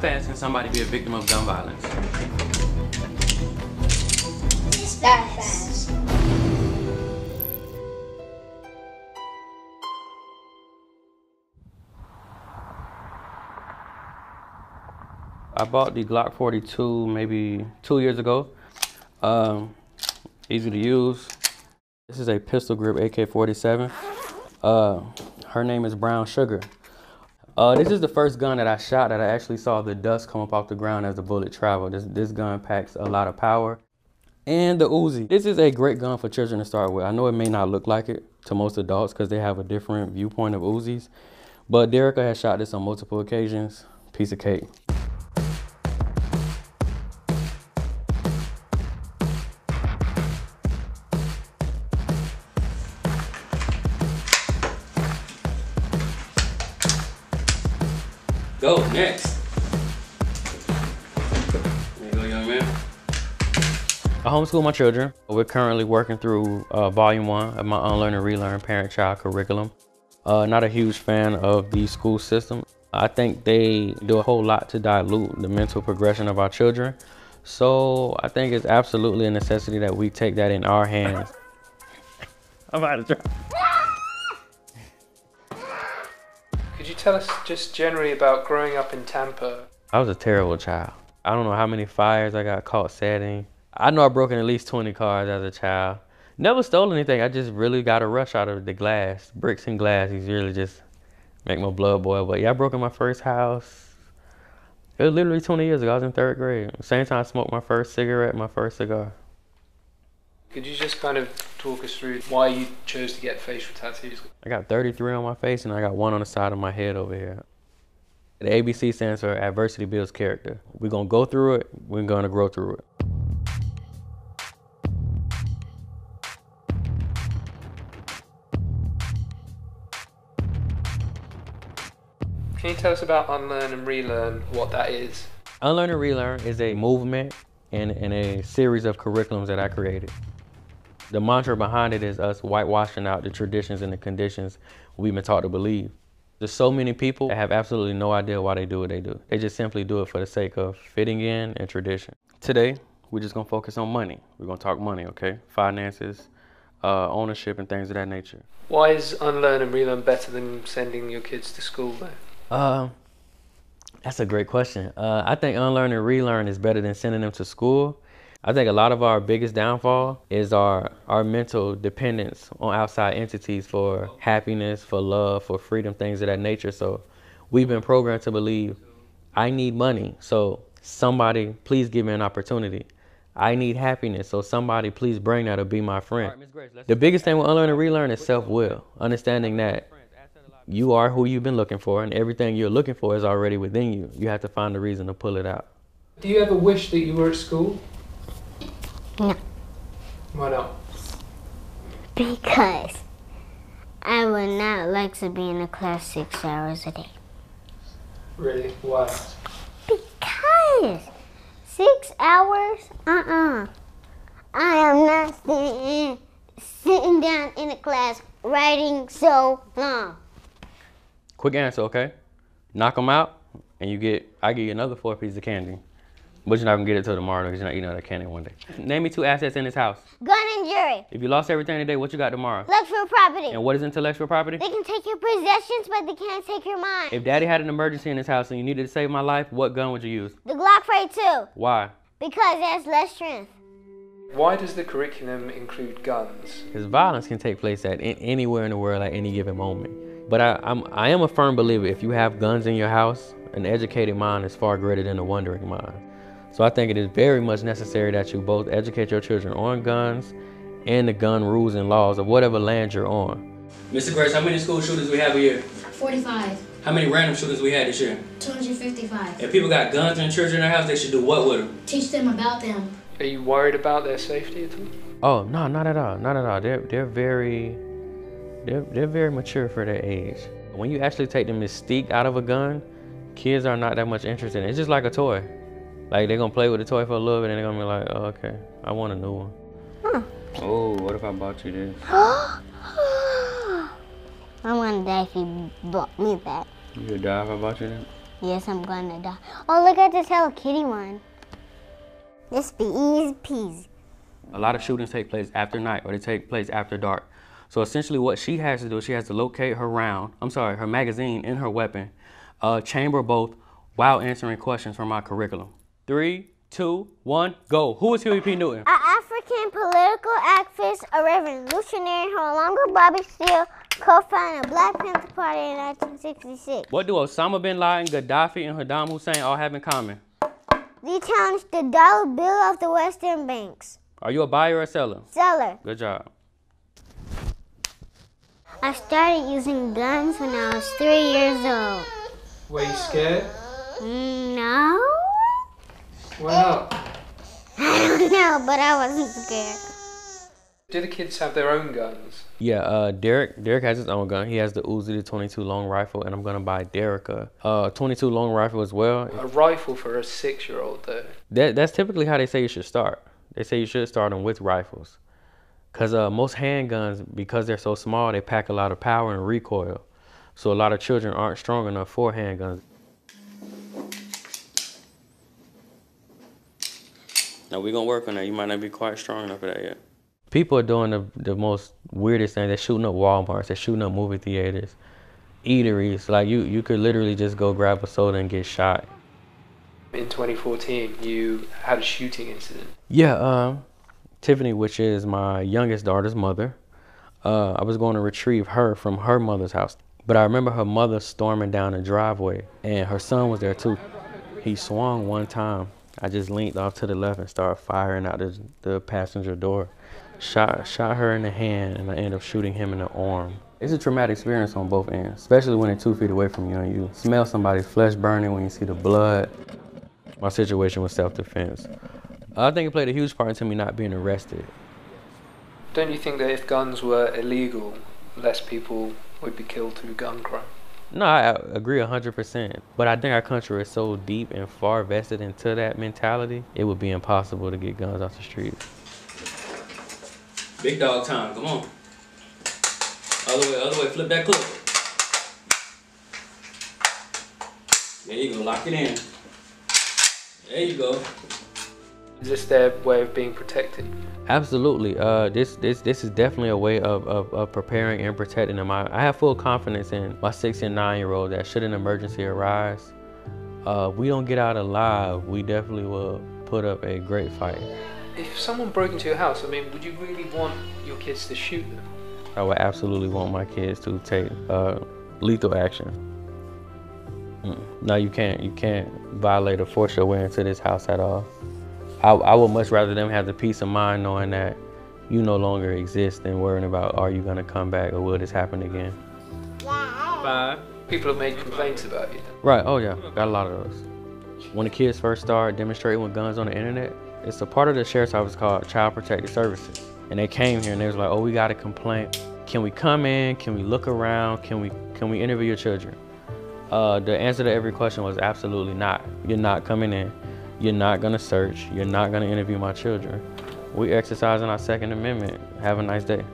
fast can somebody be a victim of gun violence? That fast. I bought the Glock 42 maybe 2 years ago. Easy to use. This is a pistol grip AK-47. Her name is Brown Sugar. This is the first gun that I shot that I actually saw the dust come up off the ground as the bullet traveled. This gun packs a lot of power. And the Uzi. This is a great gun for children to start with. I know it may not look like it to most adults because they have a different viewpoint of Uzis, but Derica has shot this on multiple occasions. Piece of cake. Go, next. There you go, young man. I homeschool my children. We're currently working through volume 1 of my Unlearn and Relearn parent-child curriculum. Not a huge fan of the school system. I think they do a whole lot to dilute the mental progression of our children. So I think it's absolutely a necessity that we take that in our hands. I'm about to try. Could you tell us just generally about growing up in Tampa? I was a terrible child. I don't know how many fires I got caught setting. I know I've broken at least 20 cars as a child. Never stole anything. I just really got a rush out of the glass. Bricks and glass, these really just make my blood boil. But yeah, I broke in my first house. It was literally 20 years ago. I was in 3rd grade. Same time I smoked my first cigarette, my first cigar. Could you just kind of talk us through why you chose to get facial tattoos? I got 33 on my face and I got 1 on the side of my head over here. The ABC stands for Adversity Builds Character. We're gonna go through it, we're gonna grow through it. Can you tell us about Unlearn and Relearn, what that is? Unlearn and Relearn is a movement and a series of curriculums that I created. The mantra behind it is us whitewashing out the traditions and the conditions we've been taught to believe. There's so many people that have absolutely no idea why they do what they do. They just simply do it for the sake of fitting in and tradition. Today, we're just gonna focus on money. We're gonna talk money, okay? Finances, ownership, and things of that nature. Why is Unlearn and Relearn better than sending your kids to school though? That's a great question. I think Unlearn and Relearn is better than sending them to school. I think a lot of our biggest downfall is our mental dependence on outside entities for happiness, for love, for freedom, things of that nature. So we've been programmed to believe, I need money, so somebody please give me an opportunity. I need happiness, so somebody please bring that or be my friend. The biggest thing with Unlearn and Relearn is self-will, understanding that you are who you've been looking for and everything you're looking for is already within you. You have to find a reason to pull it out. Do you ever wish that you were at school? No. Why not? Because I would not like to be in a class 6 hours a day. Really? Why? Because 6 hours? I am not sitting down in a class writing so long. Quick answer, okay? Knock them out, and I give you another 4 pieces of candy. But you're not gonna get it till tomorrow because you're not eating all that candy one day. Name me 2 assets in this house. Gun and jury. If you lost everything today, what you got tomorrow? Intellectual property. And what is intellectual property? They can take your possessions, but they can't take your mind. If Daddy had an emergency in his house and you needed to save my life, what gun would you use? The Glock 42. Why? Because it has less strength. Why does the curriculum include guns? Because violence can take place anywhere in the world at any given moment. But I am a firm believer, if you have guns in your house, an educated mind is far greater than a wandering mind. So I think it is very much necessary that you both educate your children on guns and the gun rules and laws of whatever land you're on. Mr. Grace, how many school shooters we have a year? 45. How many random shooters we had this year? 255. If people got guns in church in their house, they should do what with them? Teach them about them. Are you worried about their safety at all? Oh, no, not at all. Not at all. They're very mature for their age. When you actually take the mystique out of a gun, kids are not that much interested in it. It's just like a toy. Like, they're gonna play with the toy for a little bit and they're gonna be like, oh, okay, I want a new one. Oh, what if I bought you this? I want to die if you bought me that. You would die if I bought you that? Yes, I'm gonna die. Oh, look at this Hello Kitty one. This be easy peasy. A lot of shootings take place after night, or they take place after dark. So essentially what she has to do, she has to locate her her magazine and her weapon, chamber both while answering questions from my curriculum. 3, 2, 1, go. Who is Huey P. Newton? An African political activist, a revolutionary who along with Bobby Seale co-founded the Black Panther Party in 1966. What do Osama bin Laden, Gaddafi, and Saddam Hussein all have in common? They challenged the dollar bill of the Western banks. Are you a buyer or a seller? Seller. Good job. I started using guns when I was 3 years old. Were you scared? No. Why not? I don't know, but I wasn't scared. Do the kids have their own guns? Yeah, Derek has his own gun. He has the Uzi, the 22 long rifle, and I'm gonna buy Derek a 22 long rifle as well. A rifle for a 6-year-old though. That's typically how they say you should start. They say you should start them with rifles. Cause most handguns, because they're so small, they pack a lot of power and recoil. So a lot of children aren't strong enough for handguns. Now we're gonna work on that. You might not be quite strong enough for that yet. People are doing the most weirdest things. They're shooting up Walmarts, they're shooting up movie theaters, eateries. Like you could literally just go grab a soda and get shot. In 2014, you had a shooting incident. Yeah, Tiffany, which is my youngest daughter's mother, I was going to retrieve her from her mother's house. But I remember her mother storming down the driveway, and her son was there too. He swung one time. I just leaned off to the left and started firing out the passenger door. Shot her in the hand, and I ended up shooting him in the arm. It's a traumatic experience on both ends, especially when they're 2 feet away from you and you smell somebody's flesh burning when you see the blood. My situation was self-defense. I think it played a huge part into me not being arrested. Don't you think that if guns were illegal, less people would be killed through gun crime? No, I agree 100%. But I think our country is so deep and far vested into that mentality, it would be impossible to get guns off the streets. Big dog time, come on. Other way, flip that clip. There you go, lock it in. There you go. Is this their way of being protected? Absolutely. This is definitely a way of preparing and protecting them. I have full confidence in my 6 and 9-year-old that should an emergency arise, we don't get out alive, we definitely will put up a great fight. If someone broke into your house, I mean, would you really want your kids to shoot them? I would absolutely want my kids to take lethal action. No, you can't violate or force your way into this house at all. I would much rather them have the peace of mind knowing that you no longer exist than worrying about, are you gonna come back or will this happen again? 5. People have made complaints about you. Right, oh yeah, got a lot of those. When the kids first started demonstrating with guns on the internet, it's a part of the sheriff's office called Child Protective Services. And they came here and they was like, oh, we got a complaint. Can we come in? Can we look around? Can we interview your children? The answer to every question was absolutely not. You're not coming in. You're not gonna search. You're not gonna interview my children. We exercising our Second Amendment. Have a nice day.